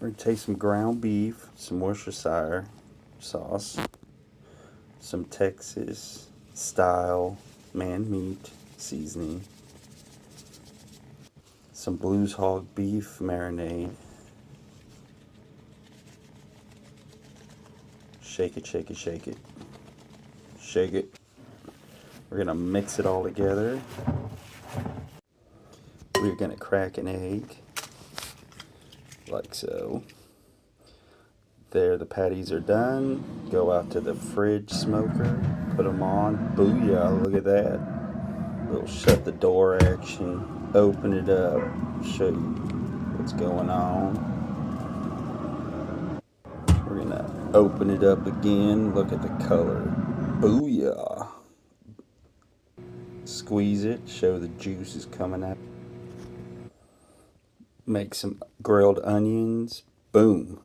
We're going to take some ground beef, some Worcestershire sauce, some Texas style man meat seasoning, some Blues Hog beef marinade. Shake it, shake it, shake it. Shake it. We're going to mix it all together. We're going to crack an egg, like so. There, the patties are done. Go out to the fridge smoker, put them on. Booyah, look at that. Little shut the door action. Open it up, show you what's going on. We're gonna open it up again. Look at the color. Booyah. Squeeze it, show the juices coming out. Make some grilled onions. Boom.